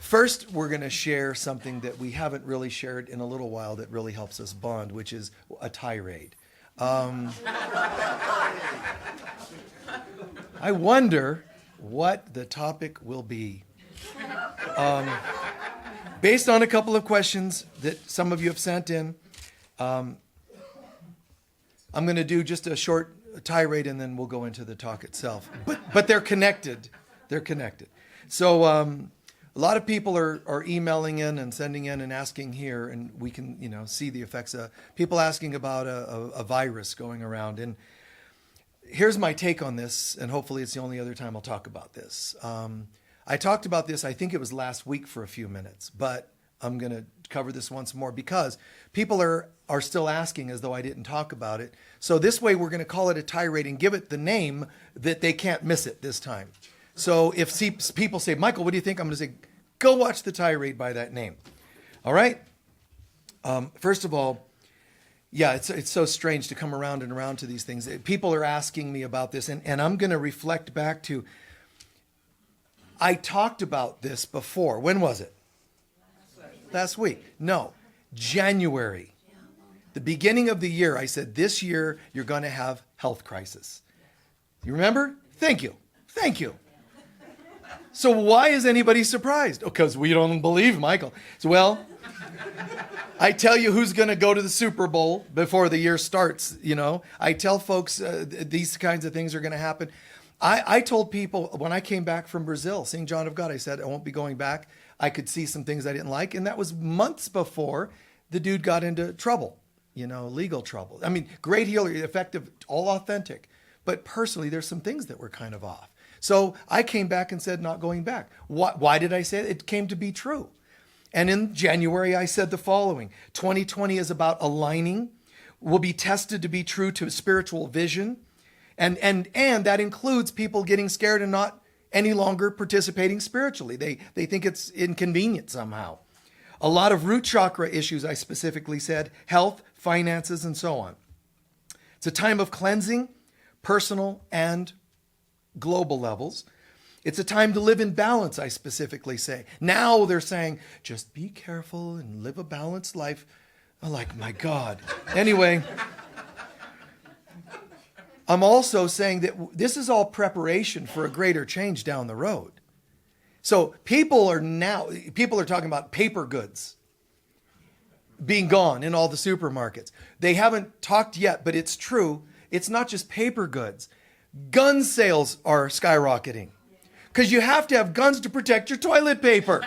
First, we're going to share something that we haven't really shared in a little while that really helps us bond, which is a tirade. I wonder what the topic will be. Based on a couple of questions that some of you have sent in, I'm going to do just a short tirade and then we'll go into the talk itself. But they're connected. They're connected. So a lot of people are emailing in and sending in and asking here, and we can see the effects of people asking about a virus going around. And here's my take on this, and hopefully it's the only other time I'll talk about this. I talked about this, I think it was last week for a few minutes, but I'm going to cover this once more because people are still asking as though I didn't talk about it. So this way we're going to call it a tirade and give it the name that they can't miss it this time. So if people say, Michael, what do you think? I'm going to say, go watch the tirade by that name. All right? First of all, yeah, it's so strange to come around and around to these things. People are asking me about this, and I'm going to reflect back to, I talked about this before. When was it? Last week. No, January. The beginning of the year, I said, this year you're going to have health crisis. You remember? Thank you. Thank you. So why is anybody surprised? Because we don't believe Michael. So, well, I tell you who's going to go to the Super Bowl before the year starts, I tell folks these kinds of things are going to happen. I told people when I came back from Brazil, seeing John of God, I said, I won't be going back. I could see some things I didn't like. And that was months before the dude got into trouble, legal trouble. I mean, great healer, effective, all authentic. But personally, there's some things that were kind of off. So I came back and said, not going back. Why did I say it? It came to be true. And in January, I said the following: 2020 is about aligning, will be tested to be true to spiritual vision. And that includes people getting scared and not any longer participating spiritually. They think it's inconvenient somehow. A lot of root chakra issues, I specifically said, health, finances, and so on. It's a time of cleansing, personal and global levels. It's a time to live in balance, I specifically say. Now they're saying, just be careful and live a balanced life. I'm like, my God. Anyway, I'm also saying that this is all preparation for a greater change down the road. So people are talking about paper goods being gone in all the supermarkets. They haven't talked yet, but it's true. It's not just paper goods. Gun sales are skyrocketing because you have to have guns to protect your toilet paper.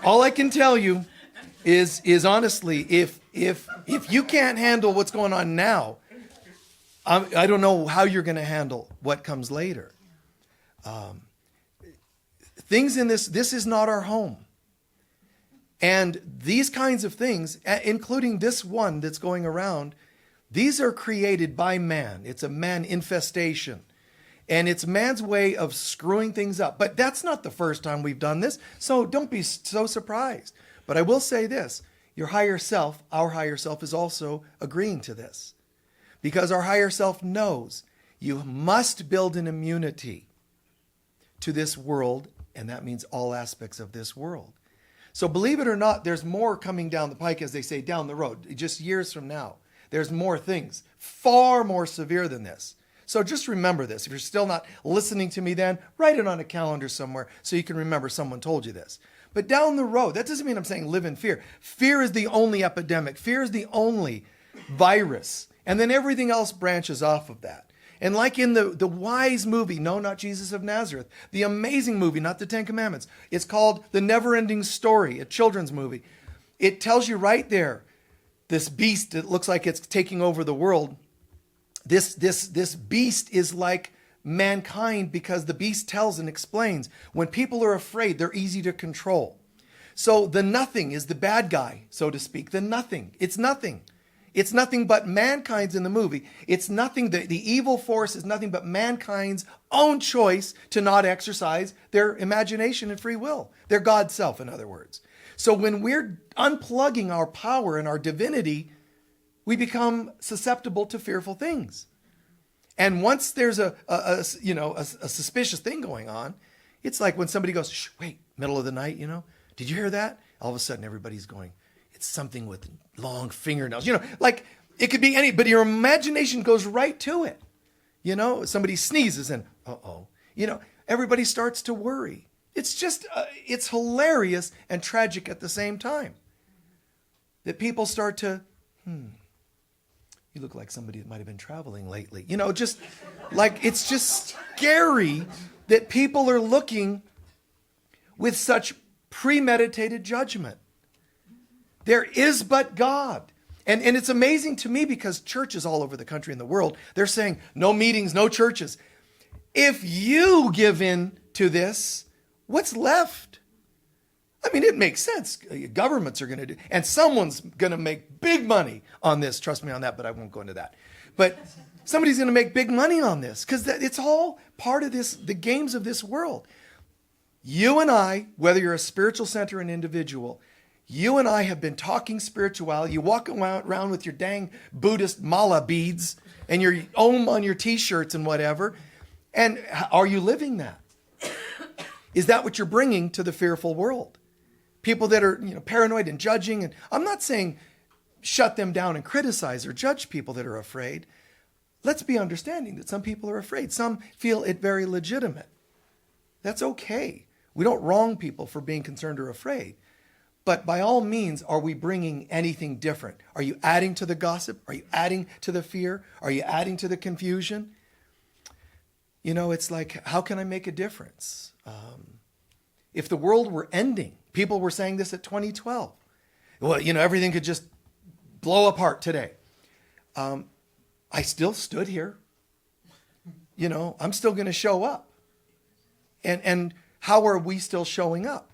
All I can tell you is honestly, if you can't handle what's going on now, I don't know how you're going to handle what comes later. Things in this is not our home. And these kinds of things, including this one that's going around, these are created by man. It's a man infestation. And it's man's way of screwing things up. But that's not the first time we've done this, so don't be so surprised. But I will say this, your higher self, our higher self, is also agreeing to this. Because our higher self knows you must build an immunity to this world, and that means all aspects of this world. So believe it or not, there's more coming down the pike, as they say, down the road, just years from now. There's more things, far more severe than this. So just remember this. If you're still not listening to me then, write it on a calendar somewhere so you can remember someone told you this. But down the road, that doesn't mean I'm saying live in fear. Fear is the only epidemic. Fear is the only virus. And then everything else branches off of that. And like in the wise movie, no, not Jesus of Nazareth, the amazing movie, not the Ten Commandments. It's called The Never-Ending Story, a children's movie. It tells you right there, this beast that looks like it's taking over the world, this beast is like mankind because the beast tells and explains. When people are afraid, they're easy to control. So the nothing is the bad guy, so to speak. The nothing. It's nothing. It's nothing but mankind's in the movie. It's nothing. The evil force is nothing but mankind's own choice to not exercise their imagination and free will. Their God self, in other words. So when we're unplugging our power and our divinity, we become susceptible to fearful things. And once there's a suspicious thing going on, It's like when somebody goes, shh, wait, middle of the night, did you hear that? All of a sudden everybody's going, it's something with long fingernails. Like it could be but your imagination goes right to it. Somebody sneezes and, uh-oh. Everybody starts to worry. It's just, it's hilarious and tragic at the same time. That people start to, you look like somebody that might have been traveling lately. Just like, it's just scary that people are looking with such premeditated judgment. There is but God. And it's amazing to me because churches all over the country and the world, they're saying no meetings, no churches. If you give in to this, what's left? I mean, it makes sense. Governments are going to do, and someone's going to make big money on this. Trust me on that, but I won't go into that. But somebody's going to make big money on this because it's all part of the games of this world. You and I, whether you're a spiritual center or an individual, you and I have been talking spirituality. You walk around with your dang Buddhist mala beads and your Om on your t-shirts and whatever. And are you living that? Is that what you're bringing to the fearful world? People that are paranoid and judging. And I'm not saying shut them down and criticize or judge people that are afraid. Let's be understanding that some people are afraid. Some feel it very legitimate. That's okay. We don't wrong people for being concerned or afraid. But by all means, are we bringing anything different? Are you adding to the gossip? Are you adding to the fear? Are you adding to the confusion? It's like, how can I make a difference? If the world were ending, people were saying this at 2012. Well, everything could just blow apart today. I still stood here. I'm still going to show up. And how are we still showing up?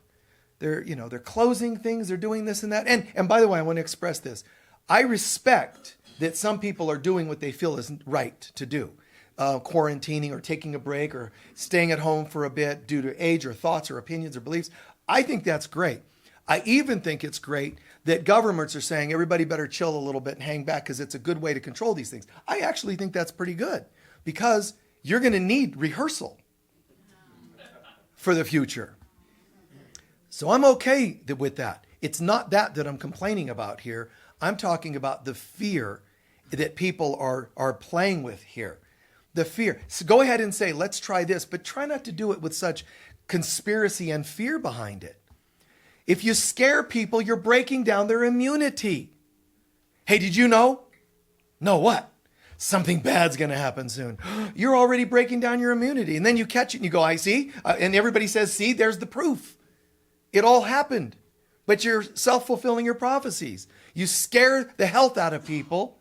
They're closing things, they're doing this and that. And by the way, I want to express this. I respect that some people are doing what they feel is right to do. Quarantining or taking a break or staying at home for a bit due to age or thoughts or opinions or beliefs. I think that's great. I even think it's great that governments are saying everybody better chill a little bit and hang back because it's a good way to control these things. I actually think that's pretty good because you're going to need rehearsal for the future. So I'm okay with that. It's not that I'm complaining about here. I'm talking about the fear that people are playing with here. The fear. So go ahead and say, let's try this, but try not to do it with such conspiracy and fear behind it. If you scare people, you're breaking down their immunity. Hey, did you know? No, what? Something bad's going to happen soon. You're already breaking down your immunity. And then you catch it and you go, I see. And everybody says, see, there's the proof. It all happened. But you're self-fulfilling your prophecies. You scare the health out of people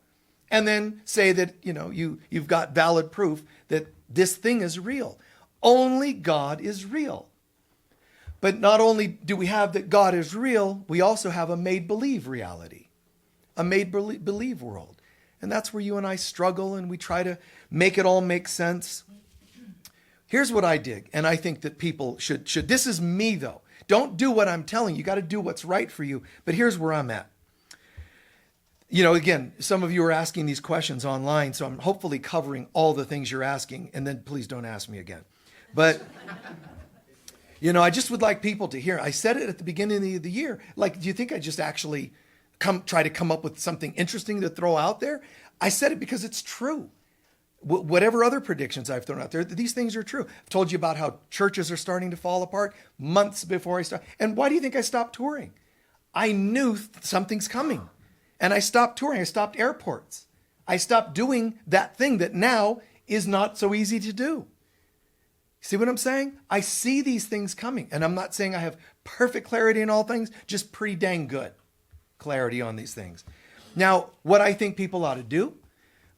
and then say that, you've got valid proof that this thing is real. Only God is real. But not only do we have that God is real, we also have a made-believe reality, a made-believe world. And that's where you and I struggle and we try to make it all make sense. Here's what I dig, and I think that people should. This is me, though. Don't do what I'm telling you. You got to do what's right for you. But here's where I'm at. Again, some of you are asking these questions online, so I'm hopefully covering all the things you're asking, and then please don't ask me again. But, I just would like people to hear. I said it at the beginning of the year. Like, do you think I just actually try to come up with something interesting to throw out there? I said it because it's true. Whatever other predictions I've thrown out there, these things are true. I've told you about how churches are starting to fall apart months before I start. And why do you think I stopped touring? I knew something's coming. And I stopped touring. I stopped airports. I stopped doing that thing that now is not so easy to do. See what I'm saying? I see these things coming. And I'm not saying I have perfect clarity in all things, just pretty dang good clarity on these things. Now, what I think people ought to do,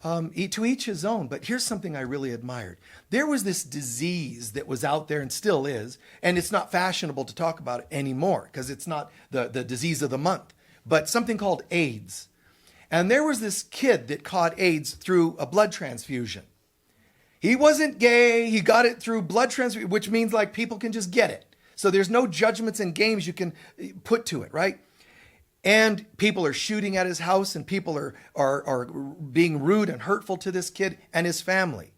to each his own. But here's something I really admired. There was this disease that was out there and still is, and it's not fashionable to talk about it anymore because it's not the disease of the month, but something called AIDS. And there was this kid that caught AIDS through a blood transfusion. He wasn't gay. He got it through blood transfusion, which means like people can just get it. So there's no judgments and games you can put to it, right? And people are shooting at his house and people are being rude and hurtful to this kid and his family.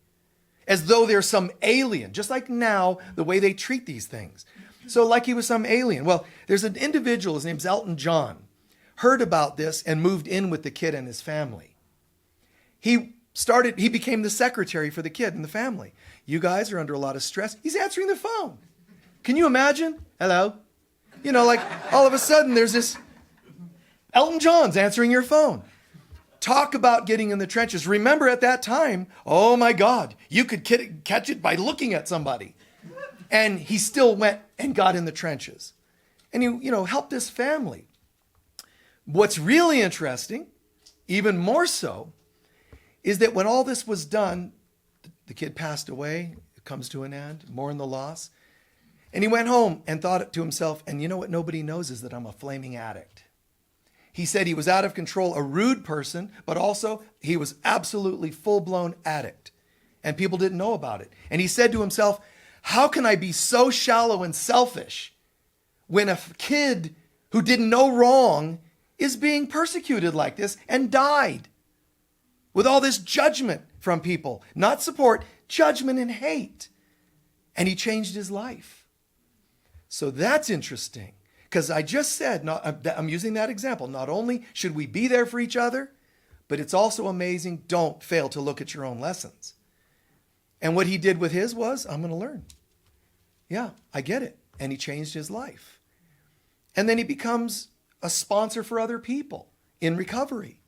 as though they're some alien, just like now, the way they treat these things. So like he was some alien. Well, there's an individual, his name's Elton John, heard about this and moved in with the kid and his family. He became the secretary for the kid and the family. You guys are under a lot of stress. He's answering the phone. Can you imagine? Hello? You know, like all of a sudden there's this Elton John's answering your phone. Talk about getting in the trenches. Remember at that time, oh my God, you could catch it by looking at somebody. And he still went and got in the trenches. And he, helped his family. What's really interesting, even more so, is that when all this was done, the kid passed away, it comes to an end, mourn the loss. And he went home and thought to himself, and you know what nobody knows is that I'm a flaming addict. He said he was out of control, a rude person, but also he was absolutely full-blown addict. And people didn't know about it. And he said to himself, how can I be so shallow and selfish when a kid who didn't know wrong is being persecuted like this and died with all this judgment from people, not support, judgment and hate. And he changed his life. So that's interesting. Because I just said, I'm using that example. Not only should we be there for each other, but it's also amazing. Don't fail to look at your own lessons. And what he did with his was, I'm going to learn. Yeah, I get it. And he changed his life. And then he becomes a sponsor for other people in recovery.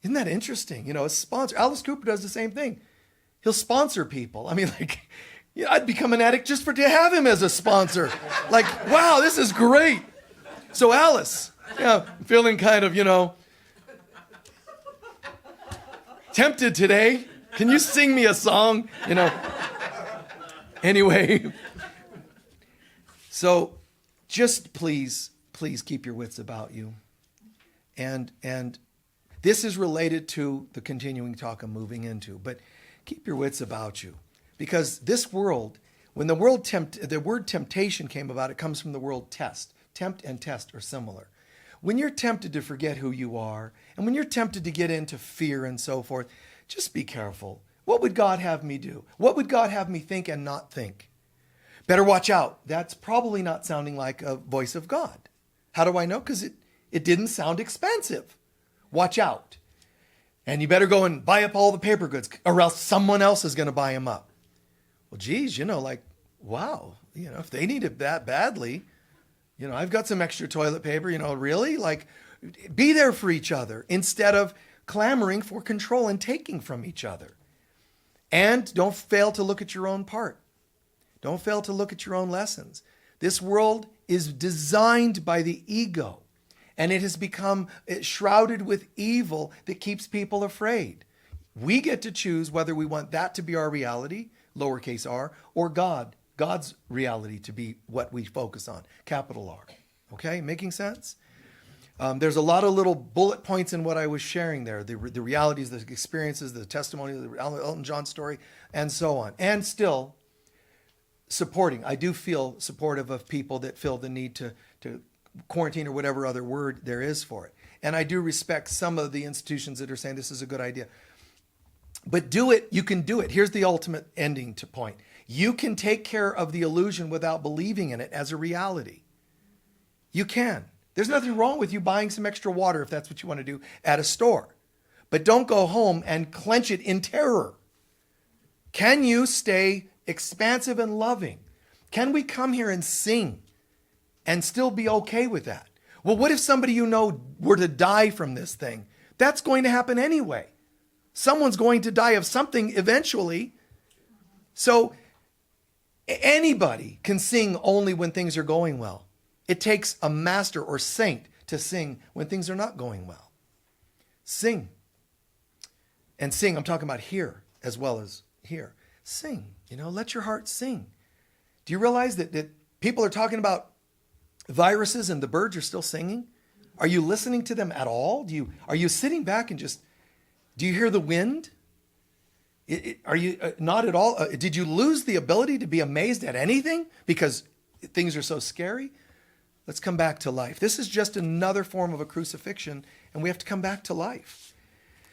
Isn't that interesting? A sponsor. Alice Cooper does the same thing. He'll sponsor people. I mean, I'd become an addict just to have him as a sponsor. Wow, this is great. So Alice, feeling kind of, tempted today. Can you sing me a song? Anyway. So just please keep your wits about you. And this is related to the continuing talk I'm moving into, but keep your wits about you. Because this world, when the word temptation came about, it comes from the word test. Tempt and test are similar. When you're tempted to forget who you are, and when you're tempted to get into fear and so forth, just be careful. What would God have me do? What would God have me think and not think? Better watch out. That's probably not sounding like a voice of God. How do I know? Because it didn't sound expensive. Watch out. And you better go and buy up all the paper goods, or else someone else is going to buy them up. Well, geez, wow, if they need it that badly, I've got some extra toilet paper, really? Be there for each other instead of clamoring for control and taking from each other. And don't fail to look at your own part. Don't fail to look at your own lessons. This world is designed by the ego, and it has become shrouded with evil that keeps people afraid. We get to choose whether we want that to be our reality, lowercase r, or God's reality to be what we focus on, capital R. Okay, making sense? There's a lot of little bullet points in what I was sharing there, the realities, the experiences, the testimony, the Elton John story, and so on. And still supporting. I do feel supportive of people that feel the need to quarantine or whatever other word there is for it. And I do respect some of the institutions that are saying this is a good idea. But do it, you can do it. Here's the ultimate ending to point. You can take care of the illusion without believing in it as a reality. You can. There's nothing wrong with you buying some extra water if that's what you want to do at a store. But don't go home and clench it in terror. Can you stay expansive and loving? Can we come here and sing and still be okay with that? Well, what if somebody were to die from this thing? That's going to happen anyway. Someone's going to die of something eventually. So anybody can sing only when things are going well. It takes a master or saint to sing when things are not going well. Sing. And sing, I'm talking about here as well as here. Sing, let your heart sing. Do you realize that people are talking about viruses and the birds are still singing? Are you listening to them at all? Are you sitting back and do you hear the wind? Are you not at all? Did you lose the ability to be amazed at anything because things are so scary? Let's come back to life. This is just another form of a crucifixion, and we have to come back to life.